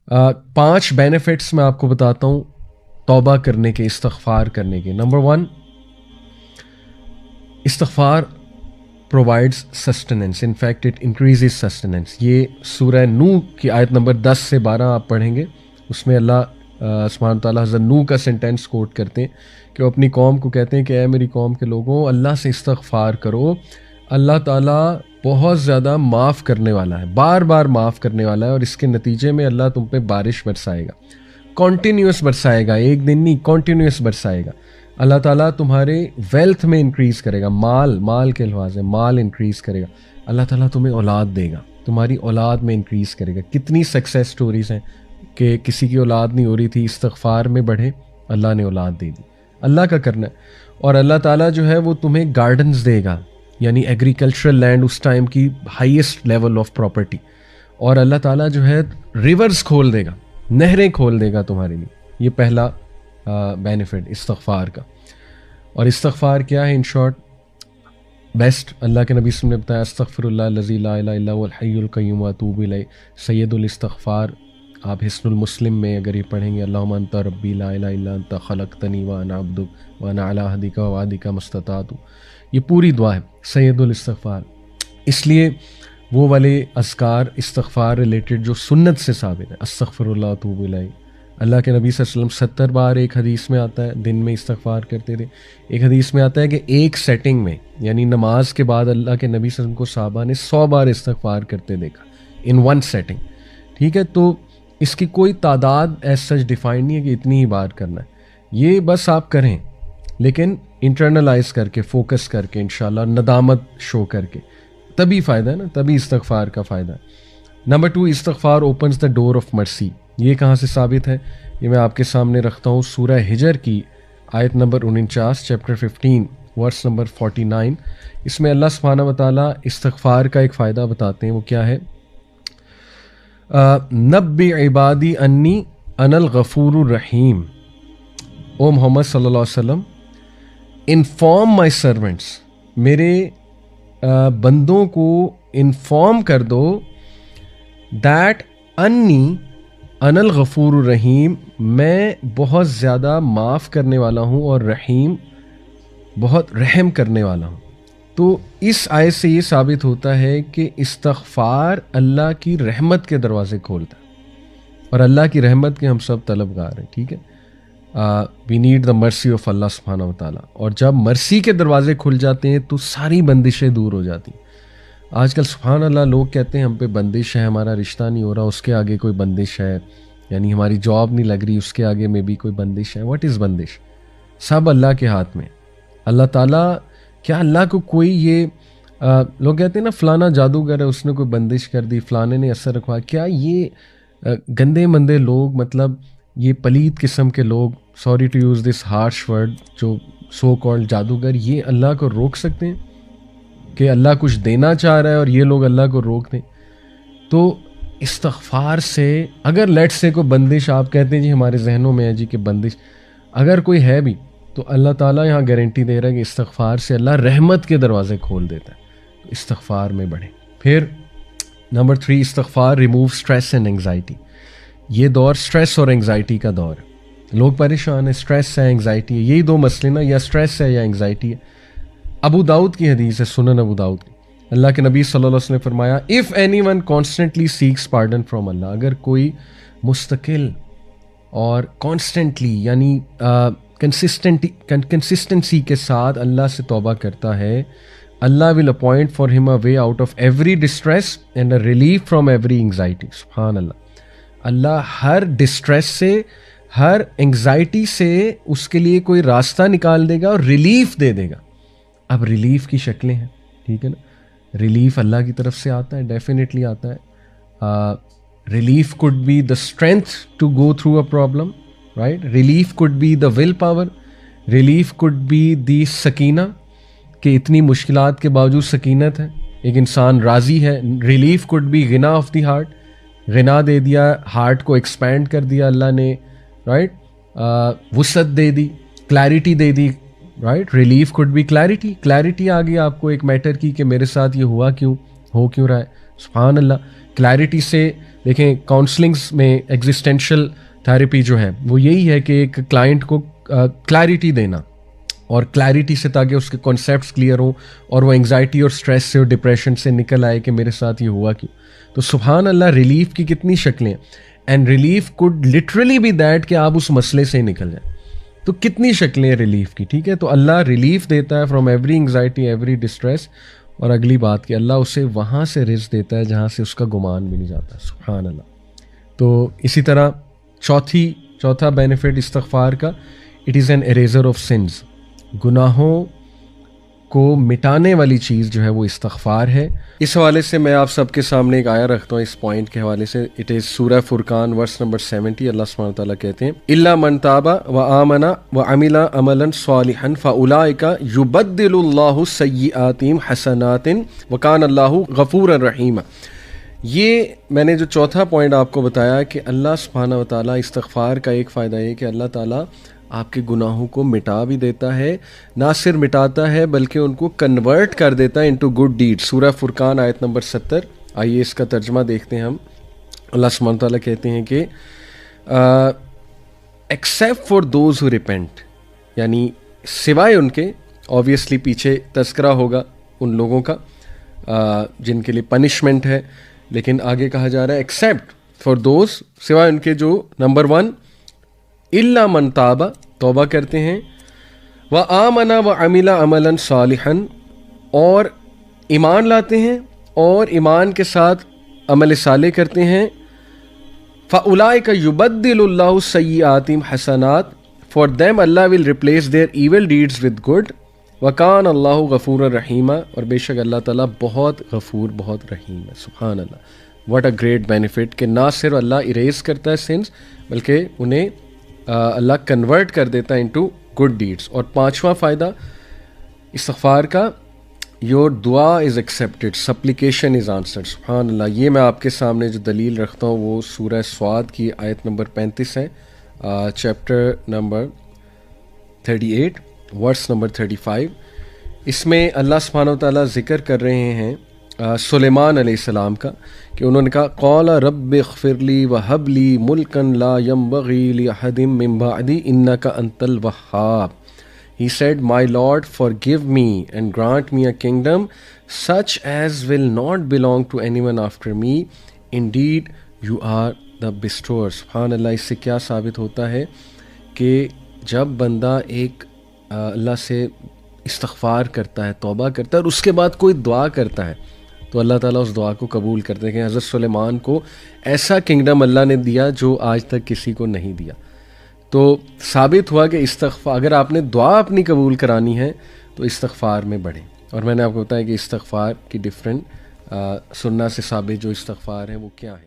5 benefits मैं आपको बताता हूँ तौबा करने के, इस्तग़फ़ार करने के। नंबर 1, इस्तग़फ़ार provides sustenance, in fact it increases sustenance. ये सूरह नूह की आयत नंबर 10 से 12 आप पढ़ेंगे, उसमें अल्लाह सुब्हान ताला हज़रत नूह का सेंटेंस कोट करते हैं कि वो अपनी कौम को कहते हैं कि ऐ मेरी कौम के लोगों, अल्लाह से इस्तग़फ़ार करो, अल्लाह ताला बहुत ज़्यादा माफ़ करने वाला है, बार बार माफ़ करने वाला है, और इसके नतीजे में अल्लाह तुम पे बारिश बरसाएगा, कॉन्टीन्यूस बरसाएगा, एक दिन नहीं, कॉन्टीन्यूस बरसाएगा। अल्लाह ताला तुम्हारे वेल्थ में इंक्रीज़ करेगा, माल के लिहाज से माल इंक्रीज़ करेगा। अल्लाह ताला तुम्हें औलाद देगा, तुम्हारी औलाद में इंक्रीज़ करेगा। कितनी सक्सेस स्टोरीज़ हैं कि किसी की औलाद नहीं हो रही थी, इस्तग़फ़ार में बढ़े, अल्लाह ने औलाद दे दी। अल्लाह का करना है। और अल्लाह ताला जो है वो तुम्हें गार्डन्स देगा, यानी एग्रीकल्चरल लैंड उस टाइम की हाईएस्ट लेवल ऑफ प्रॉपर्टी। और अल्लाह ताला जो है रिवर्स खोल देगा, नहरें खोल देगा तुम्हारे लिए। ये पहला बेनिफिट इस्तग़फ़ार का। और इस्तग़फ़ार क्या है इन शॉर्ट? बेस्ट अल्लाह के नबी वसल्लम ने बताया, अस्तग़फ़िरुल्लाह लज़ी ला इलाहा इल्ला हुवल हय्युल क़य्यूम व अतूबु इलैह, सय्यदुल इस्तग़फ़ार। आप हिस्नुल मुस्लिम में अगर ये पढ़ेंगे, अल्लाहुम्मा अंता रब्बी ला इलाहा इल्ला अंता खलक़तनी व अना अब्दुक व अना अला अहदिका व वादिका मस्ततातु, ये पूरी दुआ है सय्यदुल इस्तग़फ़ार। इसलिए वो वाले अज़कार इस्तग़फ़ार रिलेटेड जो सुन्नत से साबित है, अस्तग़फ़िरुल्लाह व अतूबु इलैह, अल्लाह के नबी सल्लल्लाहु अलैहि वसल्लम 70 बार एक हदीस में आता है दिन में इस्तग़फ़ार करते थे। एक हदीस में आता है कि एक सेटिंग में, यानी नमाज के बाद अल्लाह के नबी सल्लल्लाहु अलैहि वसल्लम को सहाबा ने 100 बार इस्तग़फ़ार करते देखा, इन वन सेटिंग। ठीक है, तो इसकी कोई तादाद एज सच डिफाइंड नहीं है कि इतनी ही बार करना है, ये बस आप करें, लेकिन इंटरनलाइज करके, फोकस करके, इंशाल्लाह नदामत शो करके, तभी फ़ायदा है ना, तभी इस्तग़फ़ार का फ़ायदा है। नंबर 2, इस्तग़फ़ार opens the door of mercy. ये कहाँ से साबित है? ये मैं आपके सामने रखता हूँ सूरह हिजर की आयत नंबर 49, चैप्टर 15 वर्स नंबर 49। इसमें अल्लाह सुब्हानहू व तआला इस्तग़फ़ार का एक फ़ायदा बताते हैं। वो क्या है? नब्बि इबादी अन्नी अनल गफूरुर रहीम। ओ मोहम्मद सल्लल्लाहु अलैहि वसल्लम, इन्फॉर्म माई सर्वेंट्स, मेरे बंदों को इन्फॉर्म कर दो, दैट अन्नी अनल गफूरुर रहीम, मैं बहुत ज़्यादा माफ़ करने वाला हूँ, और रहीम, बहुत रहम करने वाला हूँ। तो इस आयत से ये साबित होता है कि इस्तग़फ़ार अल्लाह की रहमत के दरवाज़े खोलता है, और अल्लाह की रहमत के हम सब तलबगार हैं। ठीक है, we need the mercy of Allah सुब्हानहू व तआला। और जब मर्सी के दरवाज़े खुल जाते हैं तो सारी बंदिशें दूर हो जाती हैं। आजकल सुब्हान अल्लाह लोग कहते हैं हम पे बंदिश है, हमारा रिश्ता नहीं हो रहा, उसके आगे कोई बंदिश है, यानी हमारी जॉब नहीं लग रही, उसके आगे में भी कोई बंदिश है। व्हाट इज़ बंदिश? सब अल्लाह के हाथ में। अल्लाह ताला, क्या अल्लाह को कोई ये लोग कहते हैं ना फ़लाना जादूगर है, उसने कोई बंदिश कर दी, फ़लाने ने असर रखवा, क्या ये गंदे मंदे लोग, मतलब ये पलीद किस्म के लोग, sorry to use this harsh word, जो सो कॉल्ड जादूगर, ये अल्लाह को रोक सकते हैं? कि अल्लाह कुछ देना चाह रहा है और ये लोग अल्लाह को रोक दें? तो इस्तग़फ़ार से, अगर लेट्स से कोई बंदिश आप कहते हैं जी हमारे जहनों में है जी कि बंदिश, अगर कोई है भी, तो अल्लाह ताला यहाँ गारंटी दे रहा है कि इस्तग़फ़ार से अल्लाह रहमत के दरवाज़े खोल देता है। तो इस्तग़फ़ार में बढ़े। फिर नंबर 3, इस्तग़फ़ार रिमूव स्ट्रेस एंड एंग्जाइटी। ये दौर स्ट्रेस और एंग्जाइटी का दौर है। लोग परेशान हैं, स्ट्रेस है, एंग्जाइटी है, यही दो मसले ना, या स्ट्रेस है या एंग्जाइटी है। अबू दाऊद की हदीस है, सुनन अबू दाऊद की, अल्लाह के नबी सल्लल्लाहु अलैहि वसल्लम ने फरमाया, if anyone constantly seeks pardon from Allah, अगर कोई मुस्तकिल और कॉन्स्टेंटली, यानी कंसिस्टेंसी के साथ अल्लाह से तौबा करता है, Allah will appoint for him a way out of every distress and a relief from every anxiety. सुभान अल्लाह, अल्लाह हर डिस्ट्रेस से, हर एंग्जाइटी से उसके लिए कोई रास्ता निकाल देगा और रिलीफ दे देगा। अब रिलीफ की शक्लें हैं, ठीक है ना, रिलीफ अल्लाह की तरफ से आता है, डेफिनेटली आता है। Relief could be the strength to go through a problem, right? Relief could be the will power, relief could be the सकीना, कि इतनी मुश्किलात के बावजूद सकीनत है, एक इंसान राज़ी है। रिलीफ कुड बी गिना ऑफ द हार्ट, गिना दे दिया, हार्ट को एक्सपैंड कर दिया अल्लाह ने, राइट? वुसअत दे दी, क्लैरिटी दे दी, right? Relief could be clarity आ गई आपको एक मैटर की कि मेरे साथ ये हुआ क्यों, हो क्यों रहा है। सुभान अल्लाह, क्लैरिटी से देखें, काउंसलिंग्स में एग्जिस्टेंशियल थेरेपी जो है वो यही है कि एक क्लाइंट को क्लैरिटी देना, और क्लैरिटी से ताकि उसके कॉन्सेप्ट्स क्लियर हों और वो एंग्जाइटी और स्ट्रेस से और डिप्रेशन से निकल आए कि मेरे साथ ये हुआ क्यों। तो सुभान अल्लाह, रिलीफ की कितनी शक्लें हैं, and relief could literally be that कि आप उस मसले से निकल जाए। तो कितनी शक्लें हैं रिलीफ की, ठीक है। तो अल्लाह रिलीफ देता है from every anxiety, every distress, और अगली बात कि अल्लाह उसे वहाँ से रिज़्क देता है जहाँ से उसका गुमान भी नहीं जाता। सुभान अल्लाह। तो इसी तरह चौथा बेनिफिट इस्तग़फ़ार का, it is an eraser of since. गुनाहों को मिटाने वाली चीज़ जो है वो इस्तग़फ़ार है। इस हवाले से मैं आप सबके सामने एक आया रखता हूँ इस पॉइंट के हवाले से। इट इज़ सूरह फुरकान वर्स नंबर 70। अल्लाह सुब्हानहू व तआला कहते हैं, इल्ला मन ताबा व आमना व अमिला अमलन सालिहन फउलाइका युबद्दिलुल्लाहु सय्यिआतिहिम हसनातिन व कान अल्लाहु गफूरन रहीमा। ये मैंने जो चौथा पॉइंट आपको बताया कि अल्लाह सुब्हानहू व तआला इस्तग़फ़ार का एक फ़ायदा ये कि अल्लाह ताला आपके गुनाहों को मिटा भी देता है, ना सिर्फ मिटाता है बल्कि उनको कन्वर्ट कर देता है इनटू गुड डीड। सूरह फुरकान आयत नंबर 70। आइए इसका तर्जमा देखते हैं हम। अल्लाह सुब्हानहू व तआला कहते हैं कि except for those who repent, यानी सिवाय उनके, ऑब्वियसली पीछे तस्करा होगा उन लोगों का जिनके लिए पनिशमेंट है, लेकिन आगे कहा जा रहा है एक्सेप्ट फॉर दोज, सिवाय उनके जो नंबर 1 इल्ला मन ताबा, तौबा करते हैं, व आमना व अमिला अमलन सालिहन, और ईमान लाते हैं और ईमान के साथ अमल साले करते हैं, फ़उलाइका युबद्दिलुल्लाहु सय्यिआतिहिम हसनात, for them Allah will replace their evil deeds with good, व कान अल्लाहु गफूरन रहीमा, और बेशक अल्लाह ताला बहुत गफूर बहुत रहीम है। सुभान अल्लाह, व्हाट अ ग्रेट बेनिफिट कि ना सिर्फ अल्लाह इरेज करता है सिंस बल्कि उन्हें अल्लाह कन्वर्ट कर देता है इनटू गुड डीड्स। और पांचवा फ़ायदा इस्तग़फ़ार का, योर दुआ इज़ एक्सेप्टेड, सप्लिकेशन इज़ आंसर्ड। सुभान अल्लाह। ये मैं आपके सामने जो दलील रखता हूँ वो सूरह स्वाद की आयत नंबर 35 है, चैप्टर नंबर 38 वर्स नंबर 35। इसमें अल्लाह सुब्हानहू व तआला ज़िक्र कर रहे हैं सुलेमान अलैहिस्सलाम का, कि उन्होंने कहा क़ाला रब्बि इग़फ़िरली व हबली मुल्कन ला यंबग़ी लिअहदिम मिन बअदी इन्नका Antil वह्हाब। He said, My Lord, forgive me and grant me a kingdom such as will not belong to anyone after me. Indeed, you are the bestower. सुभान अल्लाह। इससे क्या साबित होता है कि जब बंदा एक अल्लाह से इस्तग़फ़ार करता है, तौबा करता है, और उसके बाद कोई दुआ करता है तो अल्लाह ताला उस दुआ को कबूल करते हैं। हज़रत सुलेमान को ऐसा किंगडम अल्लाह ने दिया जो आज तक किसी को नहीं दिया। तो साबित हुआ कि इस्तग़फ़ार, अगर आपने दुआ अपनी कबूल करानी है तो इस्तग़फ़ार में बढ़ें। और मैंने आपको बताया कि इस्तग़फ़ार की डिफरेंट सुन्ना से साबित जो इस्तग़फ़ार है वो क्या है।